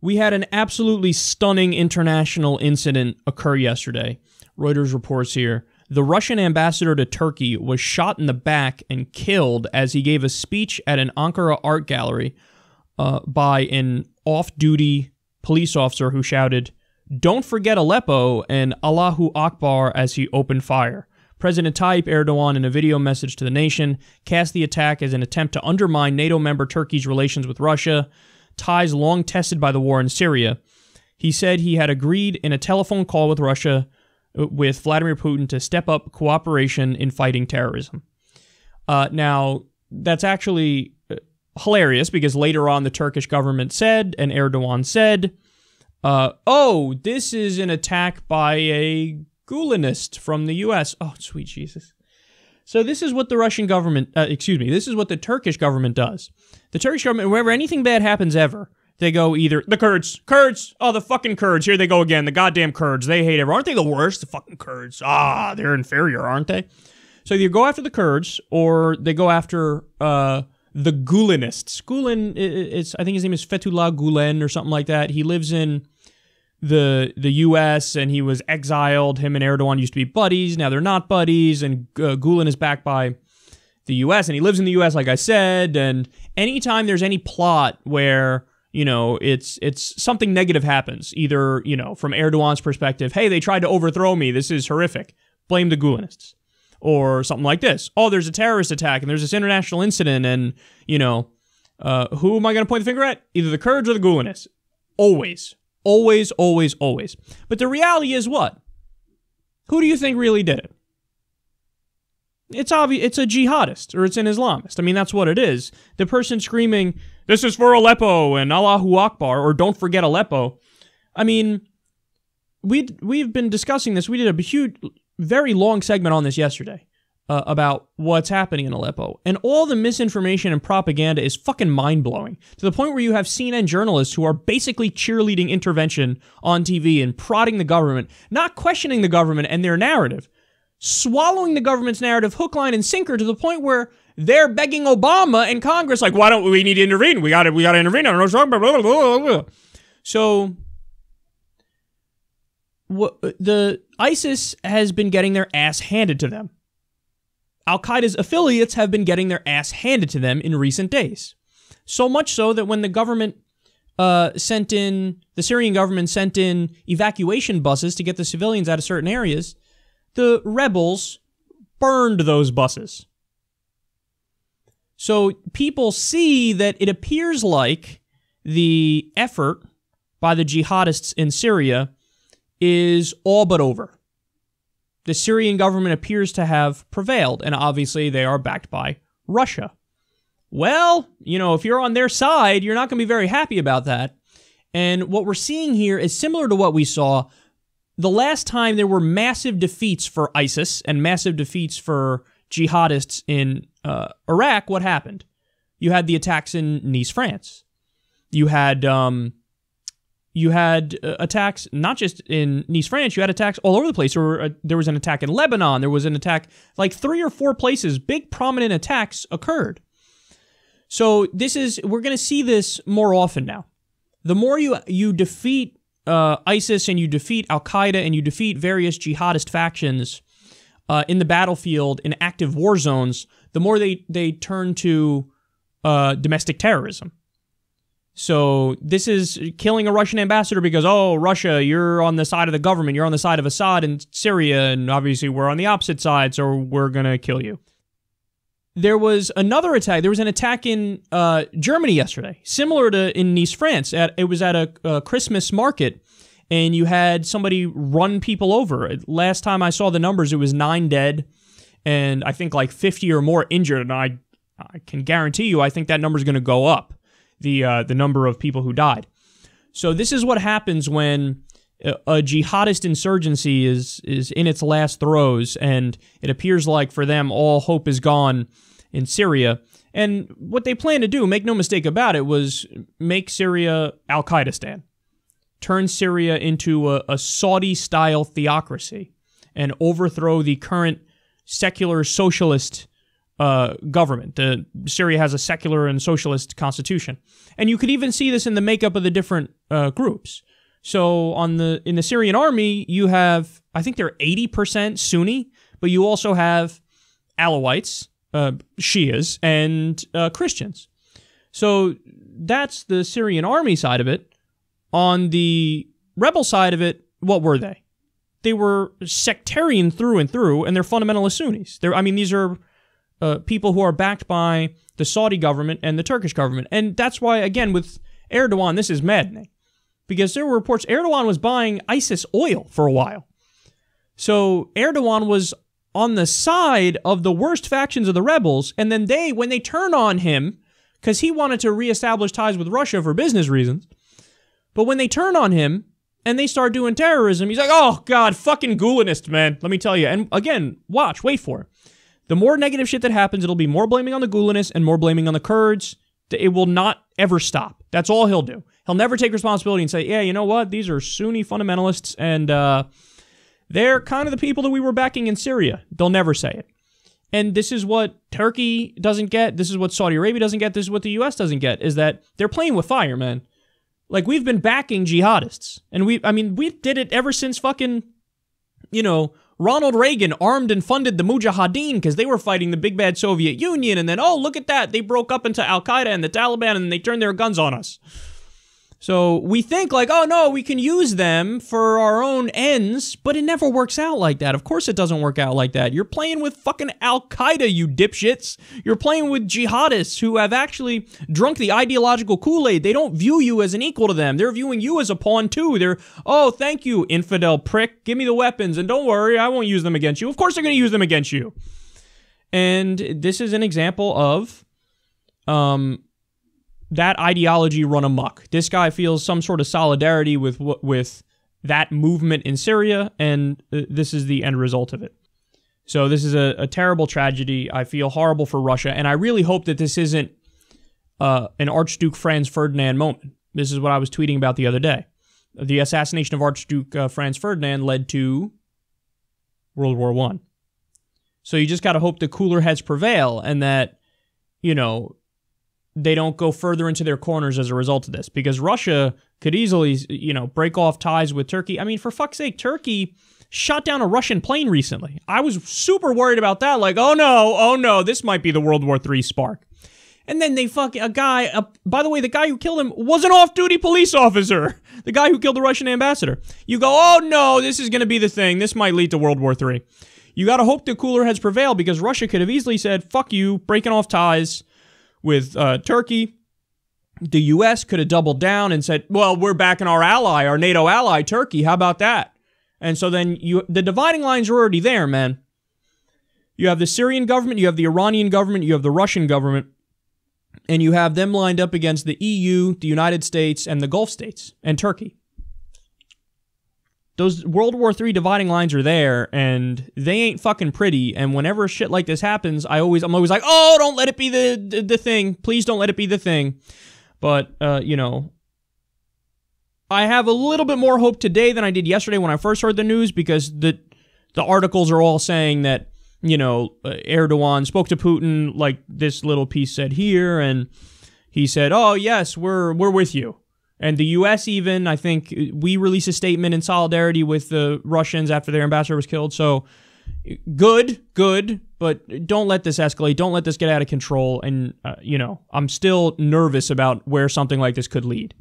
We had an absolutely stunning international incident occur yesterday. Reuters reports here. The Russian ambassador to Turkey was shot in the back and killed as he gave a speech at an Ankara art gallery by an off-duty police officer who shouted, "Don't forget Aleppo," and "Allahu Akbar" as he opened fire. President Tayyip Erdogan, in a video message to the nation, cast the attack as an attempt to undermine NATO member Turkey's relations with Russia, ties long tested by the war in Syria. He said he had agreed in a telephone call with Russia with Vladimir Putin to step up cooperation in fighting terrorism. Now, that's actually hilarious because later on the Turkish government said, and Erdogan said, oh, this is an attack by a Gulenist from the U.S. Oh, sweet Jesus. So this is what the Russian government, this is what the Turkish government does. The Turkish government, whenever anything bad happens ever, they go either, the Kurds, oh, the fucking Kurds, here they go again, the goddamn Kurds, they hate everyone. Aren't they the worst, the fucking Kurds? Ah, they're inferior, aren't they? So you go after the Kurds, or they go after the Gulenists. Gulen, I think his name is Fethullah Gulen or something like that. He lives in the U.S., and he was exiled. Him and Erdogan used to be buddies. Now they're not buddies, and Gulen is backed by the U.S., and he lives in the U.S., like I said, and anytime there's any plot where, you know, it's something negative happens, either, you know, from Erdogan's perspective, hey, they tried to overthrow me, this is horrific, blame the Gulenists. Or something like this, oh, there's a terrorist attack, and there's this international incident, and, you know, who am I going to point the finger at? Either the Kurds or the Gulenists. Always. Always, always, always. But the reality is what? Who do you think really did it? It's obvious. It's a jihadist, or it's an Islamist. I mean, that's what it is. The person screaming, "This is for Aleppo," and "Allahu Akbar," or "Don't forget Aleppo." I mean, we've been discussing this. We did a huge, very long segment on this yesterday about what's happening in Aleppo. And all the misinformation and propaganda is fucking mind-blowing, to the point where you have CNN journalists who are basically cheerleading intervention on TV and prodding the government, not questioning the government and their narrative, swallowing the government's narrative hook, line, and sinker, to the point where they're begging Obama and Congress, like, why don't we need to intervene? We gotta intervene. I don't know what's wrong, blah, blah, blah, blah. So the ISIS has been getting their ass handed to them. Al-Qaeda's affiliates have been getting their ass handed to them in recent days. So much so that when the government the Syrian government sent in evacuation buses to get the civilians out of certain areas, the rebels burned those buses. So people see that it appears like the effort by the jihadists in Syria is all but over. The Syrian government appears to have prevailed, and obviously they are backed by Russia. Well, you know, if you're on their side, you're not going to be very happy about that. And what we're seeing here is similar to what we saw the last time there were massive defeats for ISIS and massive defeats for jihadists in Iraq. What happened? You had the attacks in Nice, France. You had attacks not just in Nice, France. You had attacks all over the place. There was an attack in Lebanon. There was an attack, like 3 or 4 places. Big prominent attacks occurred. So we're going to see this more often now. The more you defeat ISIS, and you defeat Al-Qaeda, and you defeat various jihadist factions in the battlefield, in active war zones, the more they turn to domestic terrorism. So this is killing a Russian ambassador because, oh, Russia, you're on the side of the government, you're on the side of Assad in Syria, and obviously we're on the opposite side, so we're going to kill you. There was another attack. There was an attack in Germany yesterday, similar to in Nice, France. It was at a Christmas market, and you had somebody run people over. Last time I saw the numbers, it was 9 dead, and I think like 50 or more injured, and I can guarantee you I think that number is going to go up. The number of people who died. So this is what happens when a jihadist insurgency is in its last throes, and it appears like for them all hope is gone in Syria. And what they plan to do, make no mistake about it, was make Syria Al-Qaeda-stan. Turn Syria into a Saudi-style theocracy and overthrow the current secular socialist government. Syria has a secular and socialist constitution. And you could even see this in the makeup of the different groups. So in the Syrian army, you have, I think they're 80% Sunni, but you also have Alawites, Shias, and Christians. So that's the Syrian army side of it. On the rebel side of it, what were they? They were sectarian through and through, and they're fundamentalist Sunnis. These are people who are backed by the Saudi government and the Turkish government. And that's why, again, with Erdogan, this is maddening. Because there were reports Erdogan was buying ISIS oil for a while. So Erdogan was on the side of the worst factions of the rebels, and then when they turn on him, because he wanted to reestablish ties with Russia for business reasons, but when they turn on him and they start doing terrorism, he's like, oh, God, fucking Gulenist, man. Let me tell you. And again, wait for it. The more negative shit that happens, it'll be more blaming on the Gulenists and more blaming on the Kurds. It will not ever stop. That's all he'll do. He'll never take responsibility and say, yeah, you know what? These are Sunni fundamentalists, and they're kind of the people that we were backing in Syria. They'll never say it. And this is what Turkey doesn't get. This is what Saudi Arabia doesn't get. This is what the U.S. doesn't get, is that they're playing with fire, man. Like, we've been backing jihadists. And we did it ever since fucking, Ronald Reagan armed and funded the Mujahideen because they were fighting the big bad Soviet Union. And then, oh, look at that. They broke up into Al-Qaeda and the Taliban and they turned their guns on us. So we think like, oh no, we can use them for our own ends, but it never works out like that. Of course it doesn't work out like that. You're playing with fucking Al-Qaeda, you dipshits. You're playing with jihadists who have actually drunk the ideological Kool-Aid. They don't view you as an equal to them. They're viewing you as a pawn too. They're, oh, thank you, infidel prick. Give me the weapons and don't worry, I won't use them against you. Of course they're going to use them against you. And this is an example of, that ideology run amok. This guy feels some sort of solidarity with that movement in Syria, and this is the end result of it. So this is a terrible tragedy. I feel horrible for Russia, and I really hope that this isn't an Archduke Franz Ferdinand moment. This is what I was tweeting about the other day. The assassination of Archduke Franz Ferdinand led to World War I. So you just got to hope the cooler heads prevail, and that, they don't go further into their corners as a result of this, because Russia could easily, break off ties with Turkey. I mean, for fuck's sake, Turkey shot down a Russian plane recently. I was super worried about that. Like, oh no, this might be the World War III spark. And then they by the way, the guy who killed him was an off-duty police officer. The guy who killed the Russian ambassador. You go, oh no, this is going to be the thing. This might lead to World War III. You got to hope the cooler heads prevail, because Russia could have easily said, fuck you, breaking off ties with Turkey. The U.S. could have doubled down and said, well, we're backing our ally, our NATO ally, Turkey. How about that? And so then the dividing lines are already there, man. You have the Syrian government, you have the Iranian government, you have the Russian government, and you have them lined up against the EU, the United States, and the Gulf states, and Turkey. Those World War III dividing lines are there, and they ain't fucking pretty. And whenever shit like this happens, I'm always like, oh, don't let it be the thing. Please don't let it be the thing. But, I have a little bit more hope today than I did yesterday when I first heard the news, because the articles are all saying that, Erdogan spoke to Putin, like this little piece said here, and he said, oh, yes, we're with you. And the U.S. even, I think, we released a statement in solidarity with the Russians after their ambassador was killed. So, good, but don't let this escalate. Don't let this get out of control. And, I'm still nervous about where something like this could lead.